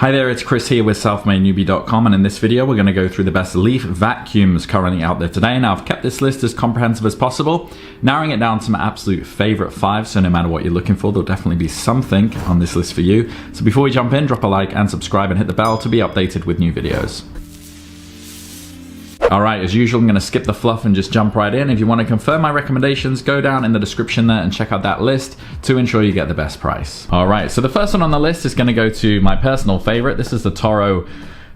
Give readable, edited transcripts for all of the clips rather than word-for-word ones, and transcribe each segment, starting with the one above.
Hi there, it's Chris here with selfmadenewbie.com, and in this video we're going to go through the best leaf vacuums currently out there today. Now I've kept this list as comprehensive as possible, narrowing it down to my absolute favorite 5, so no matter what you're looking for, there'll definitely be something on this list for you. So before we jump in, drop a like and subscribe and hit the bell to be updated with new videos. Alright, as usual, I'm going to skip the fluff and just jump right in. If you want to confirm my recommendations, go down in the description there and check out that list to ensure you get the best price. Alright, so the first one on the list is going to go to my personal favorite. This is the Toro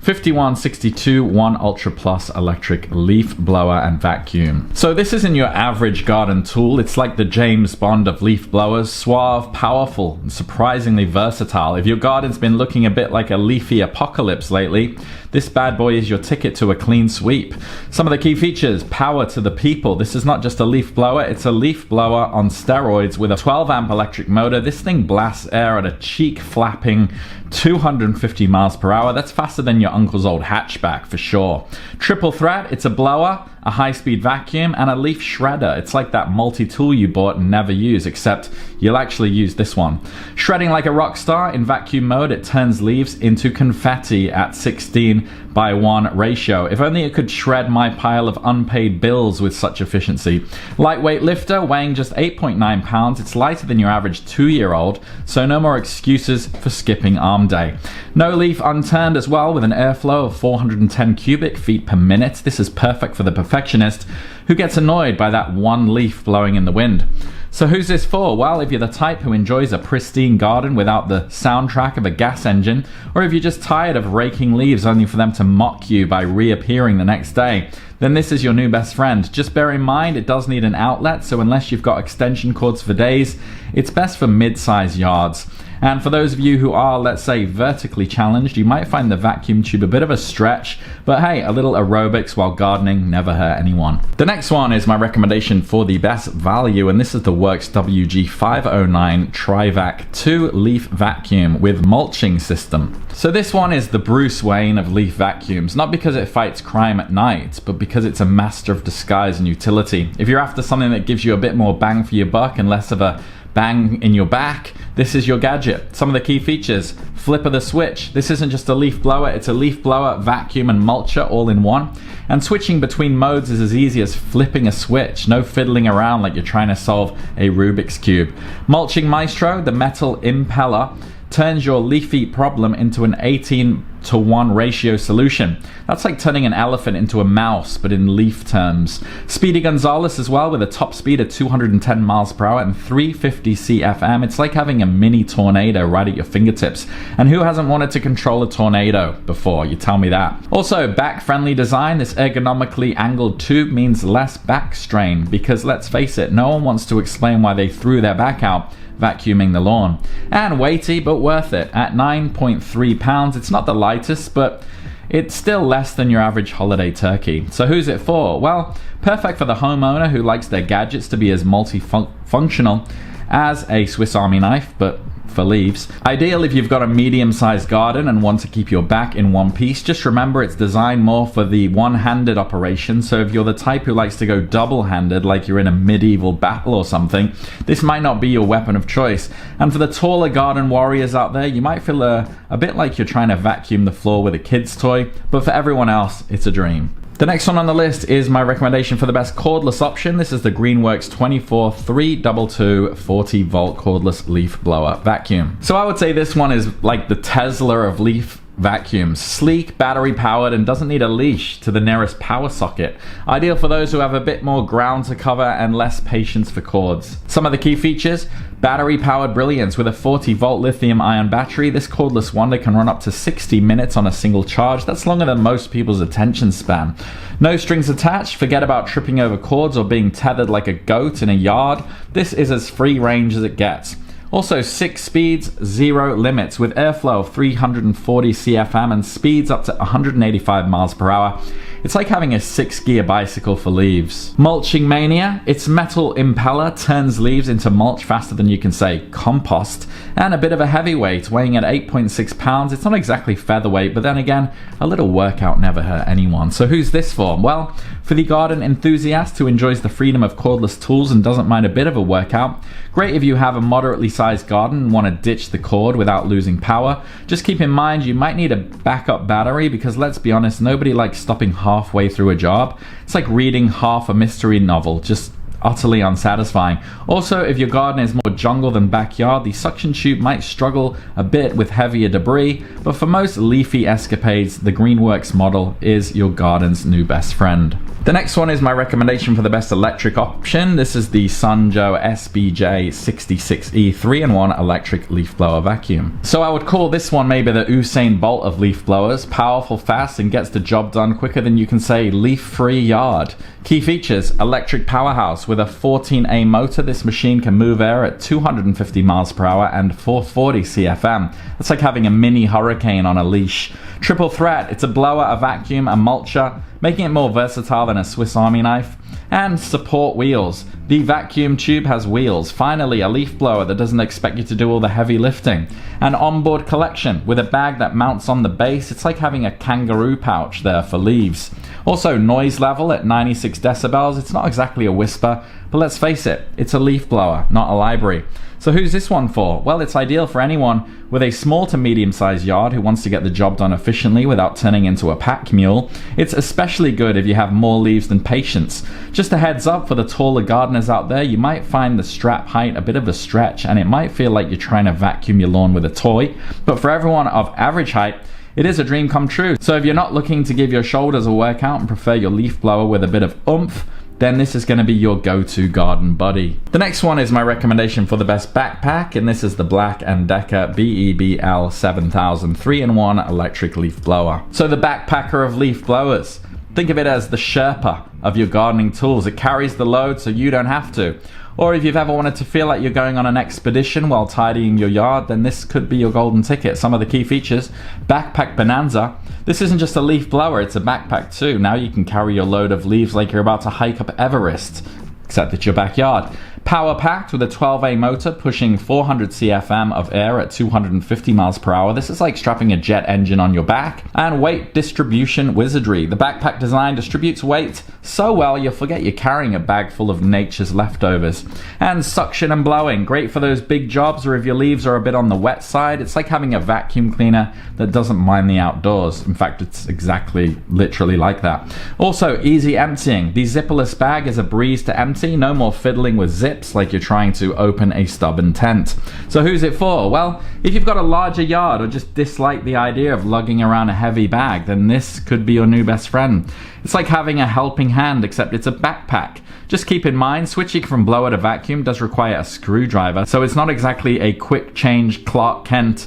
5162 1 Ultra Plus electric leaf blower and vacuum. So this isn't your average garden tool. It's like the James Bond of leaf blowers, suave, powerful, and surprisingly versatile. If your garden's been looking a bit like a leafy apocalypse lately, this bad boy is your ticket to a clean sweep. Some of the key features: power to the people. This is not just a leaf blower, it's a leaf blower on steroids with a 12 amp electric motor. This thing blasts air at a cheek flapping 250 miles per hour. That's faster than your uncle's old hatchback for sure. Triple threat: it's a blower, a high-speed vacuum, and a leaf shredder. It's like that multi-tool you bought and never use, except you'll actually use this one. Shredding like a rock star. In vacuum mode, it turns leaves into confetti at 16:1 ratio. If only it could shred my pile of unpaid bills with such efficiency. Lightweight lifter, weighing just 8.9 pounds. It's lighter than your average 2-year-old, so no more excuses for skipping arm day. No leaf unturned as well, with an airflow of 410 cubic feet per minute. This is perfect for the perfectionist who gets annoyed by that one leaf blowing in the wind. So who's this for? Well, if you're the type who enjoys a pristine garden without the soundtrack of a gas engine, or if you're just tired of raking leaves only for them to mock you by reappearing the next day, then this is your new best friend. Just bear in mind it does need an outlet, so unless you've got extension cords for days, it's best for mid-sized yards. And for those of you who are, let's say, vertically challenged, you might find the vacuum tube a bit of a stretch, but hey, a little aerobics while gardening never hurt anyone. The next one is my recommendation for the best value, and this is the WORX WG509 Trivac 2 leaf vacuum with mulching system. So this one is the Bruce Wayne of leaf vacuums, not because it fights crime at night, but because it's a master of disguise and utility. If you're after something that gives you a bit more bang for your buck and less of a bang in your back, this is your gadget. Some of the key features: flip of the switch. This isn't just a leaf blower, it's a leaf blower, vacuum, and mulcher all in one. And switching between modes is as easy as flipping a switch. No fiddling around like you're trying to solve a Rubik's Cube. Mulching Maestro, the metal impeller, turns your leafy problem into an 18:1 ratio solution. That's like turning an elephant into a mouse, but in leaf terms. Speedy Gonzales as well, with a top speed of 210 miles per hour and 350 CFM. It's like having a mini tornado right at your fingertips. And who hasn't wanted to control a tornado before? You tell me that. Also, back-friendly design. This ergonomically angled tube means less back strain, because let's face it, no one wants to explain why they threw their back out vacuuming the lawn. And weighty, but worth it. At 9.3 pounds, it's not the lightest, but it's still less than your average holiday turkey. So who's it for? Well, perfect for the homeowner who likes their gadgets to be as multifunctional as a Swiss Army knife, but for leaves. Ideal if you've got a medium-sized garden and want to keep your back in one piece. Just remember, it's designed more for the one-handed operation, so if you're the type who likes to go double-handed like you're in a medieval battle or something, this might not be your weapon of choice. And for the taller garden warriors out there, you might feel a bit like you're trying to vacuum the floor with a kid's toy, but for everyone else, it's a dream. The next one on the list is my recommendation for the best cordless option. This is the Greenworks 24322 40 volt cordless leaf blower vacuum. So I would say this one is like the Tesla of leaf vacuums. Sleek, battery powered, and doesn't need a leash to the nearest power socket. Ideal for those who have a bit more ground to cover and less patience for cords. Some of the key features: battery powered brilliance. With a 40 volt lithium ion battery, this cordless wonder can run up to 60 minutes on a single charge. That's longer than most people's attention span. No strings attached. Forget about tripping over cords or being tethered like a goat in a yard. This is as free range as it gets. Also 6 speeds, 0 limits, with airflow of 340 CFM and speeds up to 185 miles per hour. It's like having a 6-gear bicycle for leaves. Mulching mania. Its metal impeller turns leaves into mulch faster than you can say compost. And a bit of a heavyweight, weighing at 8.6 pounds. It's not exactly featherweight, but then again, a little workout never hurt anyone. So who's this for? Well, for the garden enthusiast who enjoys the freedom of cordless tools and doesn't mind a bit of a workout. Great if you have a moderately sized sized garden and want to ditch the cord without losing power, just keep in mind you might need a backup battery, because let's be honest, nobody likes stopping halfway through a job. It's like reading half a mystery novel, just utterly unsatisfying. Also, if your garden is more jungle than backyard, the suction tube might struggle a bit with heavier debris, but for most leafy escapades, the Greenworks model is your garden's new best friend. The next one is my recommendation for the best electric option. This is the Sanjo SBJ66E 3-in-1 electric leaf blower vacuum. So I would call this one maybe the Usain Bolt of leaf blowers. Powerful, fast, and gets the job done quicker than you can say leaf-free yard. Key features: electric powerhouse with a 14A motor. This machine can move air at 250 miles per hour and 440 CFM. That's like having a mini hurricane on a leash. Triple threat: it's a blower, a vacuum, a mulcher, making it more versatile than a Swiss Army knife. And support wheels. The vacuum tube has wheels. Finally, a leaf blower that doesn't expect you to do all the heavy lifting. An onboard collection with a bag that mounts on the base. It's like having a kangaroo pouch there for leaves. Also, noise level at 96 decibels. It's not exactly a whisper, but let's face it, it's a leaf blower, not a library. So who's this one for? Well, it's ideal for anyone with a small to medium-sized yard who wants to get the job done efficiently without turning into a pack mule. It's especially good if you have more leaves than patience. Just a heads up for the taller gardeners out there, you might find the strap height a bit of a stretch, and it might feel like you're trying to vacuum your lawn with a toy. But for everyone of average height, it is a dream come true. So if you're not looking to give your shoulders a workout and prefer your leaf blower with a bit of oomph, then this is going to be your go-to garden buddy. The next one is my recommendation for the best backpack, and this is the BLACKDECKER BEBL 7000 3-in-1 electric leaf blower. So the backpacker of leaf blowers. Think of it as the Sherpa of your gardening tools. It carries the load so you don't have to. Or if you've ever wanted to feel like you're going on an expedition while tidying your yard, then this could be your golden ticket. Some of the key features: backpack bonanza. This isn't just a leaf blower, it's a backpack too. Now you can carry your load of leaves like you're about to hike up Everest, except it's your backyard. Power packed with a 12A motor pushing 400 CFM of air at 250 miles per hour. This is like strapping a jet engine on your back. And weight distribution wizardry. The backpack design distributes weight so well you'll forget you're carrying a bag full of nature's leftovers. And suction and blowing. Great for those big jobs, or if your leaves are a bit on the wet side. It's like having a vacuum cleaner that doesn't mind the outdoors. In fact, it's exactly, literally like that. Also, easy emptying. The zipperless bag is a breeze to empty. No more fiddling with zips like you're trying to open a stubborn tent. So who's it for? Well, if you've got a larger yard or just dislike the idea of lugging around a heavy bag, then this could be your new best friend. It's like having a helping hand, except it's a backpack. Just keep in mind, switching from blower to vacuum does require a screwdriver, so it's not exactly a quick change Clark Kent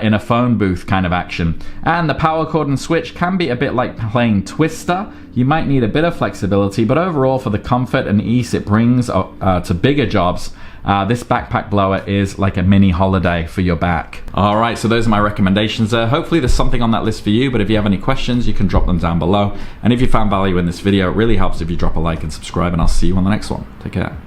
in a phone booth kind of action. And the power cord and switch can be a bit like playing Twister. You might need a bit of flexibility, but overall for the comfort and ease it brings to bigger jobs, this backpack blower is like a mini holiday for your back. Alright, so those are my recommendations there. Hopefully there's something on that list for you, but if you have any questions, you can drop them down below. And if you found value in this video, it really helps if you drop a like and subscribe, and I'll see you on the next one. Take care.